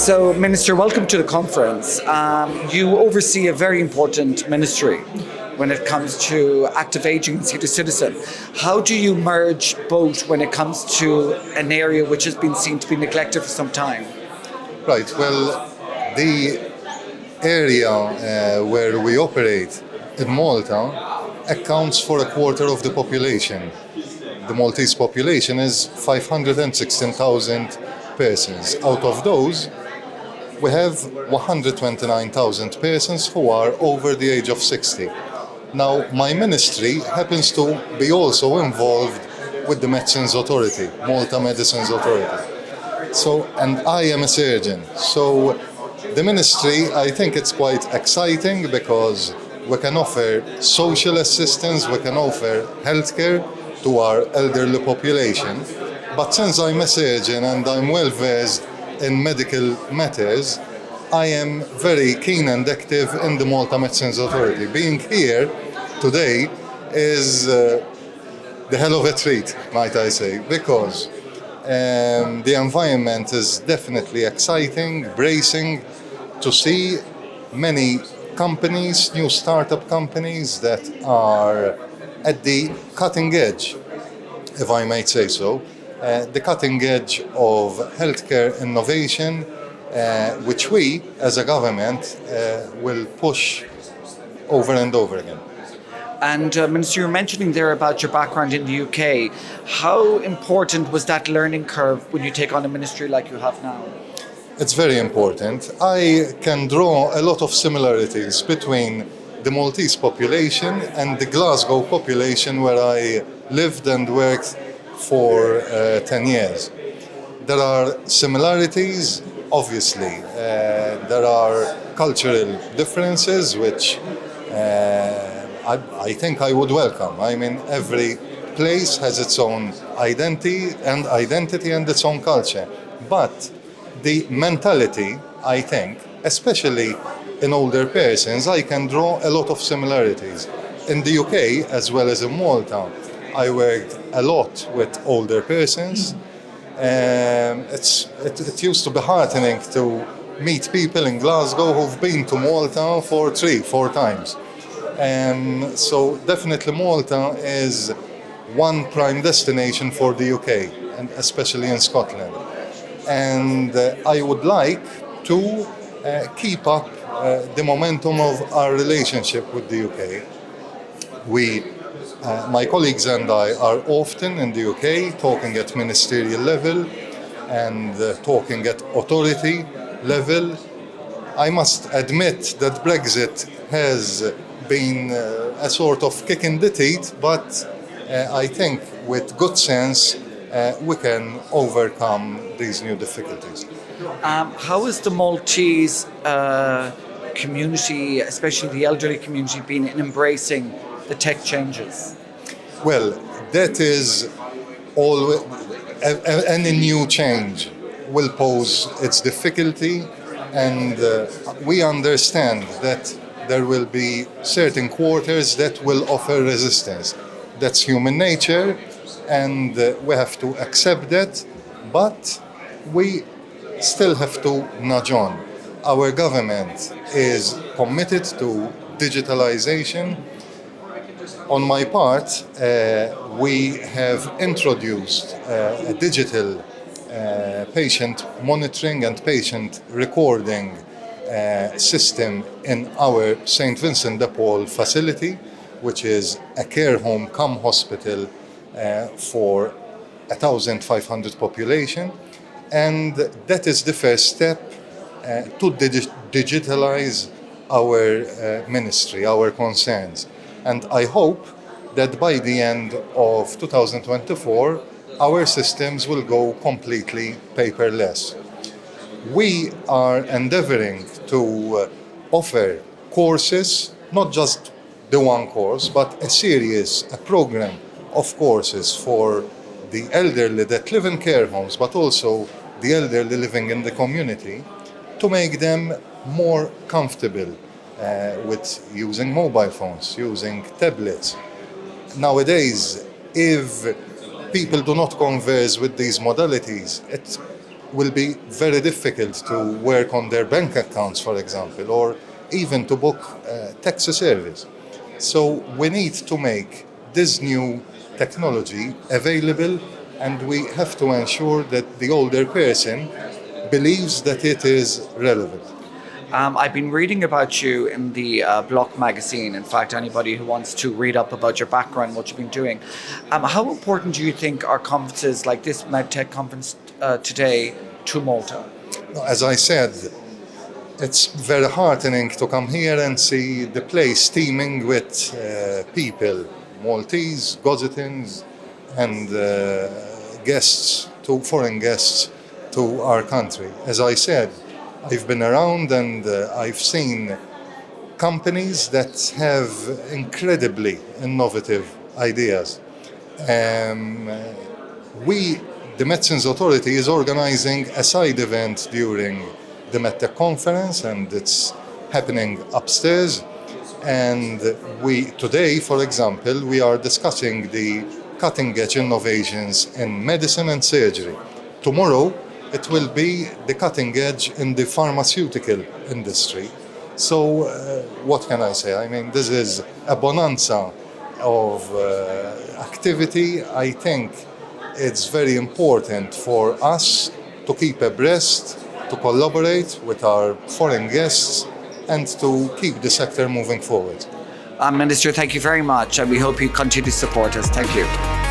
So, Minister, welcome to the conference. You oversee a very important ministry when it comes to active ageing and senior citizen. How do you merge both when it comes to an area which has been seen to be neglected for some time? Right. Well, the area where we operate in Malta accounts for a quarter of the population. The Maltese population is 516,000 persons. Out of those, we have 129,000 persons who are over the age of 60. Now, my ministry happens to be also involved with the Medicines Authority, Malta Medicines Authority. And I am a surgeon. So the ministry, I think it's quite exciting because we can offer social assistance, we can offer healthcare to our elderly population. But since I'm a surgeon and I'm well versed in medical matters, I am very keen and active in the Malta Medicines Authority. Being here today is the hell of a treat, might I say, because the environment is definitely exciting, bracing to see many companies, new startup companies that are at the cutting edge, if I might say so, the cutting edge of healthcare innovation, which we, as a government, will push over and over again. And Minister, you were mentioning there about your background in the UK. How important was that learning curve when you take on a ministry like you have now? It's very important. I can draw a lot of similarities between the Maltese population and the Glasgow population where I lived and worked for 10 years. There are similarities, obviously. There are cultural differences which I think I would welcome. I mean, every place has its own identity and its own culture. But the mentality, I think, especially in older persons, I can draw a lot of similarities. In the UK, as well as in Malta, I worked a lot with older persons. It used to be heartening to meet people in Glasgow who've been to Malta for 3-4 times. So definitely Malta is one prime destination for the UK, and especially in Scotland. And I would like to keep up the momentum of our relationship with the UK. My colleagues and I are often in the UK talking at ministerial level and talking at authority level. I must admit that Brexit has been a sort of kick in the teeth, but I think with good sense we can overcome these new difficulties. How is the Maltese community, especially the elderly community, been in embracing the tech changes? Well, that is always any new change will pose its difficulty, and we understand that there will be certain quarters that will offer resistance. That's human nature, and we have to accept that, but we still have to nudge on. Our government is committed to digitalization. On my part, we have introduced a digital patient monitoring and patient recording system in our St. Vincent de Paul facility, which is a care home cum hospital for 1,500 population. And that is the first step to digitalize our ministry, our concerns. And I hope that by the end of 2024, our systems will go completely paperless. We are endeavoring to offer courses, not just the one course, but a program of courses for the elderly that live in care homes, but also the elderly living in the community, to make them more comfortable with using mobile phones, using tablets. Nowadays, if people do not converse with these modalities, will be very difficult to work on their bank accounts, for example, or even to book taxi service. So we need to make this new technology available, and we have to ensure that the older person believes that it is relevant. I've been reading about you in the Block magazine. In fact, anybody who wants to read up about your background, what you've been doing. How important do you think are conferences like this MedTech conference today to Malta? As I said, it's very heartening to come here and see the place teeming with people, Maltese, 𝐂𝐨𝐬𝐧, and guests, foreign guests to our country. As I said, I've been around and I've seen companies that have incredibly innovative ideas. The Medicines Authority is organizing a side event during the MedTech conference, and it's happening upstairs. And today, for example, we are discussing the cutting-edge innovations in medicine and surgery. Tomorrow, it will be the cutting edge in the pharmaceutical industry. So what can I say? I mean, this is a bonanza of activity. I think it's very important for us to keep abreast, to collaborate with our foreign guests, and to keep the sector moving forward. Minister, thank you very much, and we hope you continue to support us. Thank you.